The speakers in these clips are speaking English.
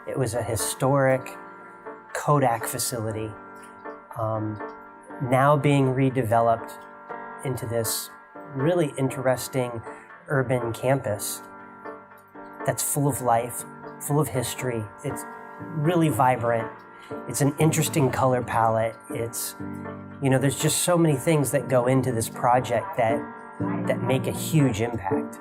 It was a historic Kodak facility, now being redeveloped into this really interesting urban campus that's full of life, full of history. It's really vibrant. It's an interesting color palette. It's, there's just so many things that go into this project that make a huge impact.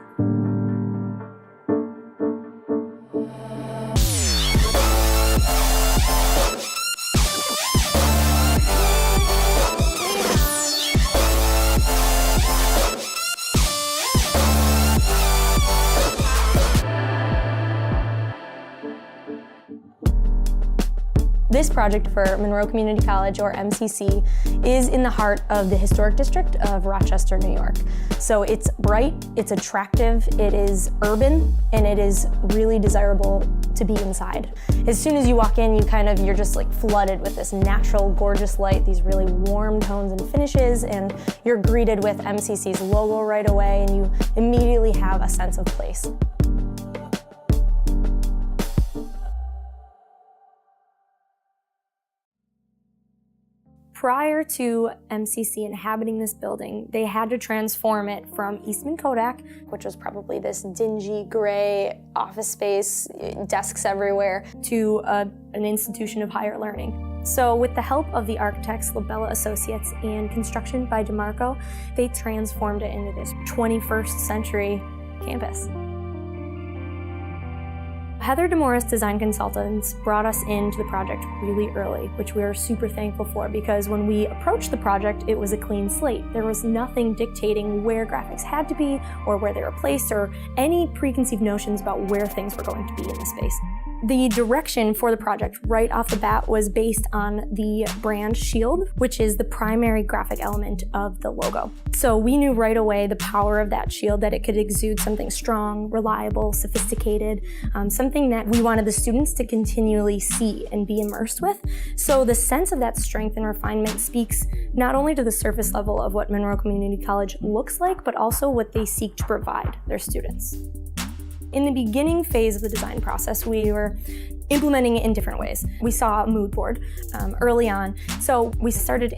This project for Monroe Community College, or MCC, is in the heart of the historic district of Rochester, New York. So it's bright, it's attractive, it is urban, and it is really desirable to be inside. As soon as you walk in, you're just like flooded with this natural, gorgeous light, these really warm tones and finishes, and you're greeted with MCC's logo right away, and you immediately have a sense of place. Prior to MCC inhabiting this building, they had to transform it from Eastman Kodak, which was probably this dingy, gray office space, desks everywhere, to an institution of higher learning. So with the help of the architects Labella Associates and construction by DeMarco, they transformed it into this 21st-century campus. Heather DeMorris Design Consultants brought us into the project really early, which we are super thankful for, because when we approached the project, it was a clean slate. There was nothing dictating where graphics had to be or where they were placed or any preconceived notions about where things were going to be in the space. The direction for the project right off the bat was based on the brand shield, which is the primary graphic element of the logo. So we knew right away the power of that shield, that it could exude something strong, reliable, sophisticated, something that we wanted the students to continually see and be immersed with. So the sense of that strength and refinement speaks not only to the surface level of what Monroe Community College looks like, but also what they seek to provide their students. In the beginning phase of the design process, we were implementing it in different ways. We saw a mood board early on, so we started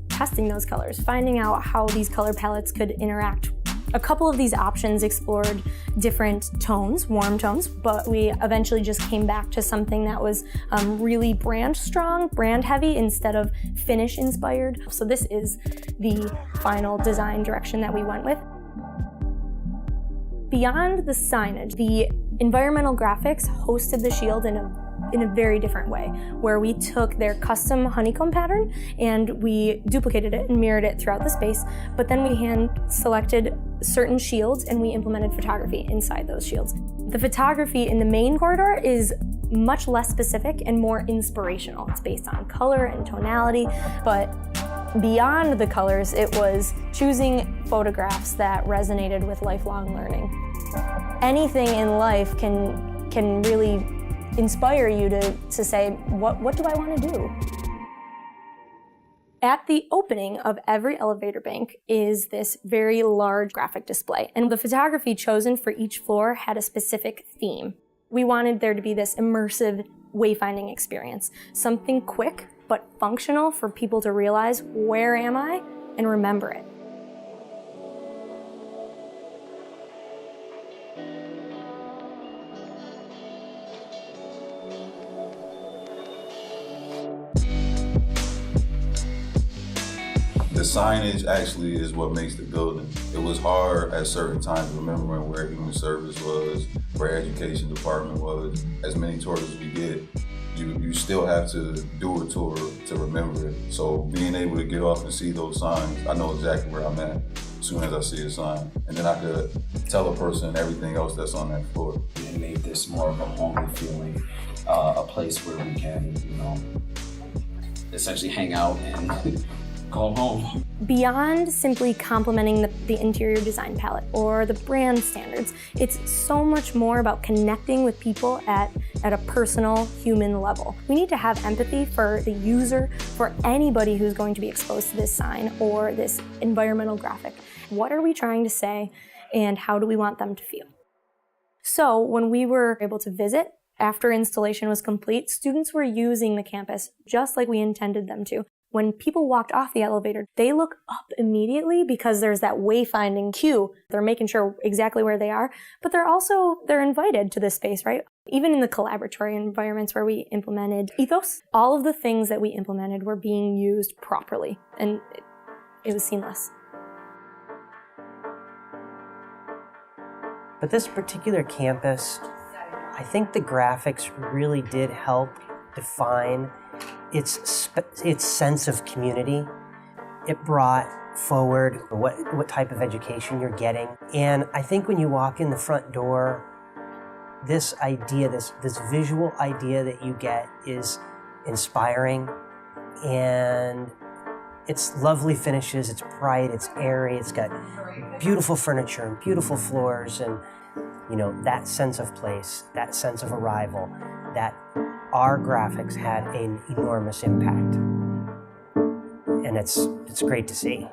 testing those colors, finding out how these color palettes could interact. A couple of these options explored different tones, warm tones, but we eventually just came back to something that was really brand strong, brand heavy, instead of finish inspired. So this is the final design direction that we went with. Beyond the signage, the environmental graphics hosted the shield in a very different way, where we took their custom honeycomb pattern and we duplicated it and mirrored it throughout the space, but then we hand selected certain shields and we implemented photography inside those shields. The photography in the main corridor is much less specific and more inspirational. It's based on color and tonality, but beyond the colors, it was choosing photographs that resonated with lifelong learning. Anything in life can really inspire you to say, what do I want to do? At the opening of every elevator bank is this very large graphic display, and the photography chosen for each floor had a specific theme. We wanted there to be this immersive wayfinding experience, something quick but functional for people to realize, where am I, and remember it. The signage actually is what makes the building. It was hard at certain times remembering where human service was, where education department was. As many tours as we get, you still have to do a tour to remember it. So being able to get off and see those signs, I know exactly where I'm at as soon as I see a sign. And then I could tell a person everything else that's on that floor. It made this more of a homey feeling, a place where we can, essentially hang out and call home. Beyond simply complementing the interior design palette or the brand standards, it's so much more about connecting with people at a personal, human level. We need to have empathy for the user, for anybody who's going to be exposed to this sign or this environmental graphic. What are we trying to say, and how do we want them to feel? So when we were able to visit After installation was complete, students were using the campus just like we intended them to. When people walked off the elevator, they look up immediately because there's that wayfinding cue. They're making sure exactly where they are, but they're invited to this space, right? Even in the collaboratory environments where we implemented ethos, all of the things that we implemented were being used properly, and it was seamless. But this particular campus, I think the graphics really did help define its sense of community. It brought forward what type of education you're getting. And I think when you walk in the front door, this idea, this visual idea that you get is inspiring, and it's lovely finishes, it's bright, it's airy, it's got beautiful furniture and beautiful floors, and that sense of place, that sense of arrival, that our graphics had an enormous impact. And it's great to see.